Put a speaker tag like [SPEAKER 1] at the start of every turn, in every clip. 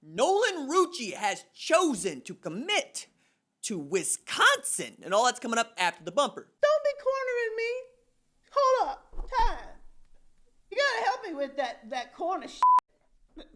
[SPEAKER 1] Nolan Rucci has chosen to commit to Wisconsin. And all that's coming up after the bumper.
[SPEAKER 2] Don't be cornering me. Hold up. Time. You gotta help me with that corner shit.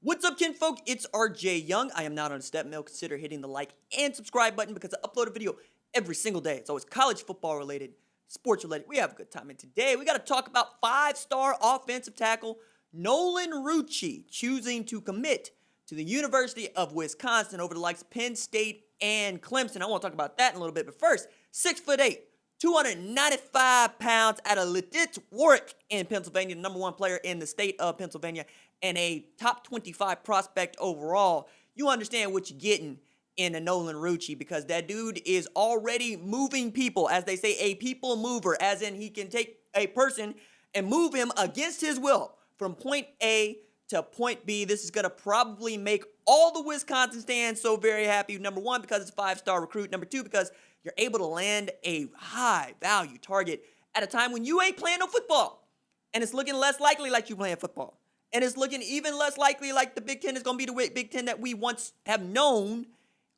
[SPEAKER 1] What's up, kinfolk? It's RJ Young. I am not on a step mill. Consider hitting the like and subscribe button because I upload a video every single day. It's always college football related, sports related. We have a good time. And today we got to talk about 5-star offensive tackle Nolan Rucci choosing to commit to the University of Wisconsin over the likes of Penn State and Clemson. I want to talk about that in a little bit. But first, 6'8", 295 pounds out of Lidditz Warwick in Pennsylvania, the number one player in the state of Pennsylvania, and a top 25 prospect overall. You understand what you're getting in a Nolan Rucci because that dude is already moving people, as they say, a people mover, as in he can take a person and move him against his will from point A to point B. This is going to probably make all the Wisconsin stands so very happy. Number one, because it's a 5-star recruit. Number two, because you're able to land a high-value target at a time when you ain't playing no football. And it's looking less likely like you playing football. And it's looking even less likely like the Big Ten is going to be the Big Ten that we once have known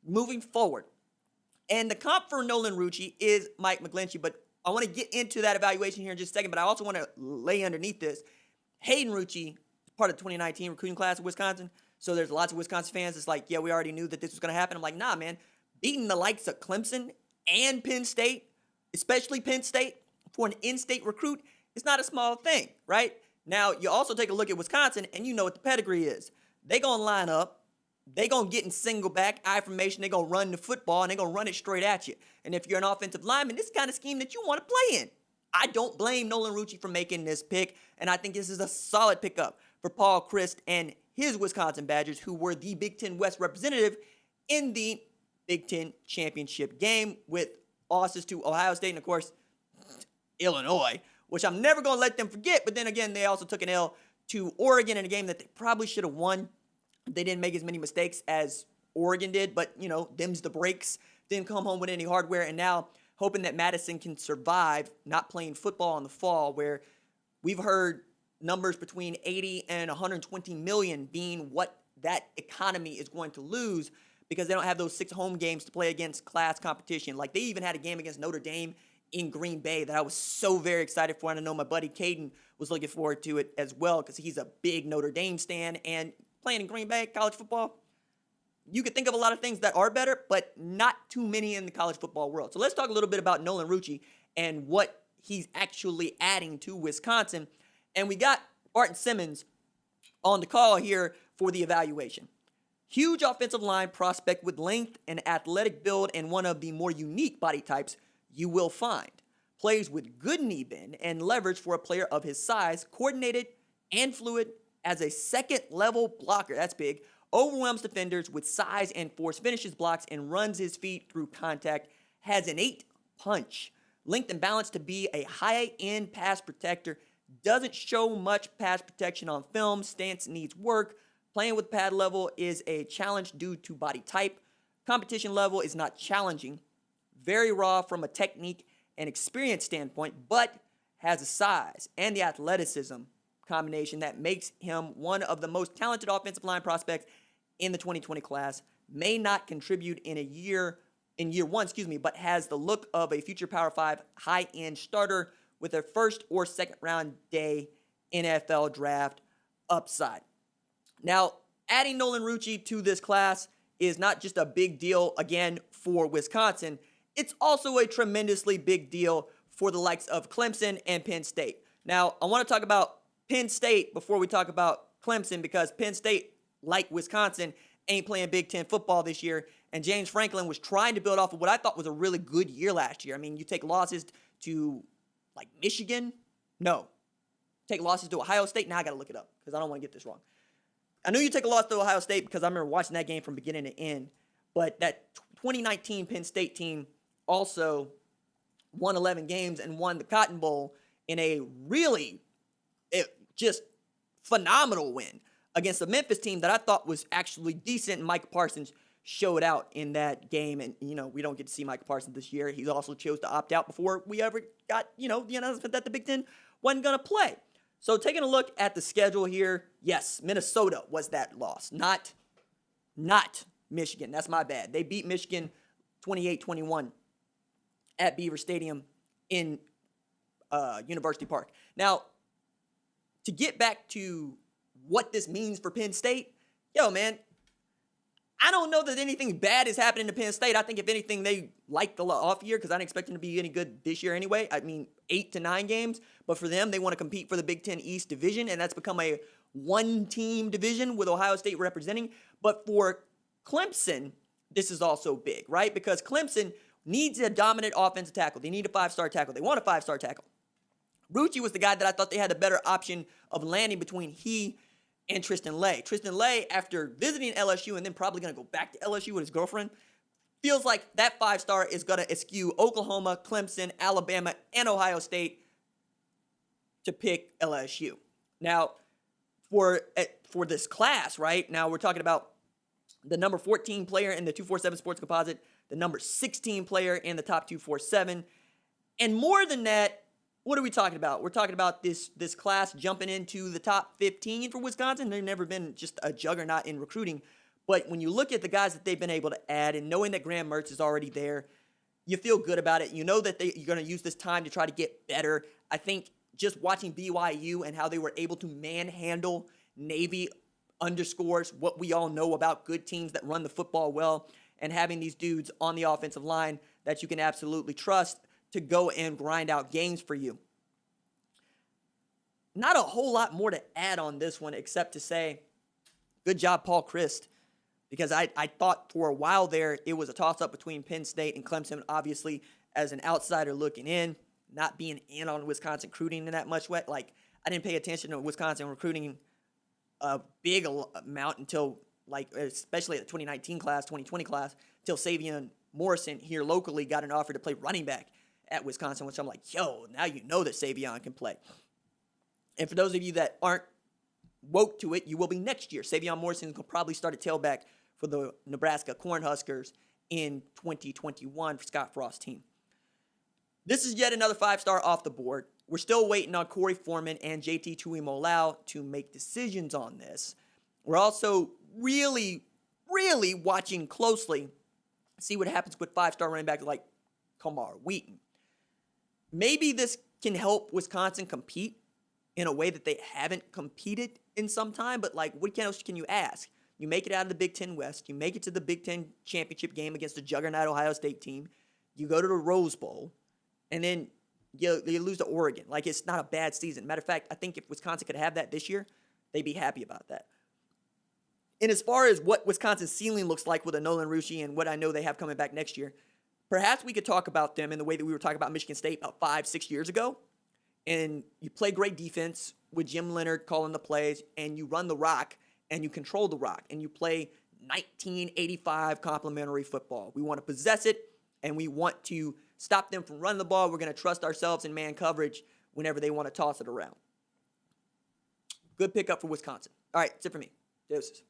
[SPEAKER 1] moving forward. And the comp for Nolan Rucci is Mike McGlinchey, but I want to get into that evaluation here in just a second, but I also want to lay underneath this. Hayden Rucci is part of the 2019 recruiting class of Wisconsin, so there's lots of Wisconsin fans that's like, yeah, we already knew that this was going to happen. I'm like, nah, man. Beating the likes of Clemson and Penn State, especially Penn State, for an in-state recruit, it's not a small thing, right? Now, you also take a look at Wisconsin, and you know what the pedigree is. They going to line up. They going to get in single back, I formation. They going to run the football, and they going to run it straight at you. And if you're an offensive lineman, this is the kind of scheme that you want to play in. I don't blame Nolan Rucci for making this pick, and I think this is a solid pickup for Paul Chryst and his Wisconsin Badgers, who were the Big Ten West representative in the Big Ten championship game with losses to Ohio State and, of course, Illinois, which I'm never going to let them forget. But then again, they also took an L to Oregon in a game that they probably should have won. They didn't make as many mistakes as Oregon did, but, you know, them's the breaks. Didn't come home with any hardware, and now hoping that Madison can survive not playing football in the fall, where we've heard numbers between 80 and 120 million being what that economy is going to lose because they don't have those 6 home games to play against class competition. Like, they even had a game against Notre Dame in Green Bay that I was so very excited for, and I know my buddy Caden was looking forward to it as well because he's a big Notre Dame stan, and playing in Green Bay, college football, you could think of a lot of things that are better, but not too many in the college football world. So let's talk a little bit about Nolan Rucci and what he's actually adding to Wisconsin. And we got Barton Simmons on the call here for the evaluation. Huge offensive line prospect with length and athletic build and one of the more unique body types you will find. Plays with good knee bend and leverage for a player of his size, coordinated and fluid as a second-level blocker. That's big. Overwhelms defenders with size and force, finishes blocks, and runs his feet through contact. Has innate punch. Length and balance to be a high-end pass protector. Doesn't show much pass protection on film. Stance needs work. Playing with pad level is a challenge due to body type. Competition level is not challenging. Very raw from a technique and experience standpoint, but has a size and the athleticism combination that makes him one of the most talented offensive line prospects in the 2020 class. May not contribute in year one, but has the look of a future Power 5 high-end starter with a first or second round day NFL draft upside. Now, adding Nolan Rucci to this class is not just a big deal, again, for Wisconsin. It's also a tremendously big deal for the likes of Clemson and Penn State. Now, I want to talk about Penn State before we talk about Clemson because Penn State, like Wisconsin, ain't playing Big Ten football this year, and James Franklin was trying to build off of what I thought was a really good year last year. I mean, you take losses to, like, Michigan? No. Take losses to Ohio State? Now I got to look it up because I don't want to get this wrong. I knew you take a loss to Ohio State because I remember watching that game from beginning to end, but that 2019 Penn State team also won 11 games and won the Cotton Bowl in a really just phenomenal win against a Memphis team that I thought was actually decent, and Micah Parsons showed out in that game. And, you know, we don't get to see Micah Parsons this year. He also chose to opt out before we ever got, you know, the announcement that the Big Ten wasn't going to play. So taking a look at the schedule here, yes, Minnesota was that loss, not Michigan. That's my bad. They beat Michigan 28-21 at Beaver Stadium in University Park. Now, to get back to what this means for Penn State, man, I don't know that anything bad is happening to Penn State. I think if anything, they like the off year because I didn't expect them to be any good this year anyway. I mean, 8 to 9 games. But for them, they want to compete for the Big Ten East division, and that's become a one-team division with Ohio State representing. But for Clemson, this is also big, right? Because Clemson needs a dominant offensive tackle. They need a 5-star tackle. They want a 5-star tackle. Rucci was the guy that I thought they had a better option of landing between he and Tristan Lay. Tristan Lay, after visiting LSU and then probably going to go back to LSU with his girlfriend, feels like that 5-star is going to eschew Oklahoma, Clemson, Alabama, and Ohio State to pick LSU. Now, for this class, right, now we're talking about the number 14 player in the 247 Sports Composite, the number 16 player in the top 247, and more than that, what are we talking about? We're talking about this class jumping into the top 15 for Wisconsin. They've never been just a juggernaut in recruiting. But when you look at the guys that they've been able to add and knowing that Graham Mertz is already there, you feel good about it. You know that you're going to use this time to try to get better. I think just watching BYU and how they were able to manhandle Navy underscores what we all know about good teams that run the football well and having these dudes on the offensive line that you can absolutely trust to go and grind out games for you. Not a whole lot more to add on this one except to say, good job, Paul Christ, because I thought for a while there it was a toss-up between Penn State and Clemson, obviously, as an outsider looking in, not being in on Wisconsin recruiting in that much way. Like, I didn't pay attention to Wisconsin recruiting a big amount until, like, especially at the 2019 class, 2020 class, until Savion Morrison here locally got an offer to play running back at Wisconsin, which I'm like, now you know that Savion can play. And for those of you that aren't woke to it, you will be next year. Savion Morrison will probably start at tailback for the Nebraska Cornhuskers in 2021 for Scott Frost's team. This is yet another 5-star off the board. We're still waiting on Corey Foreman and JT Tuimoloau to make decisions on this. We're also really, really watching closely, see what happens with 5-star running backs like Kamar Wheaton. Maybe this can help Wisconsin compete in a way that they haven't competed in some time, but like, what else can you ask? You make it out of the Big Ten West, you make it to the Big Ten championship game against the juggernaut Ohio State team, you go to the Rose Bowl, and then you lose to Oregon. Like, it's not a bad season. Matter of fact, I think if Wisconsin could have that this year, they'd be happy about that. And as far as what Wisconsin's ceiling looks like with a Nolan Rucci and what I know they have coming back next year, perhaps we could talk about them in the way that we were talking about Michigan State about 5-6 years ago. And you play great defense with Jim Leonard calling the plays, and you run the rock, and you control the rock, and you play 1985 complimentary football. We want to possess it, and we want to stop them from running the ball. We're going to trust ourselves in man coverage whenever they want to toss it around. Good pickup for Wisconsin. All right, that's it for me. Deuces.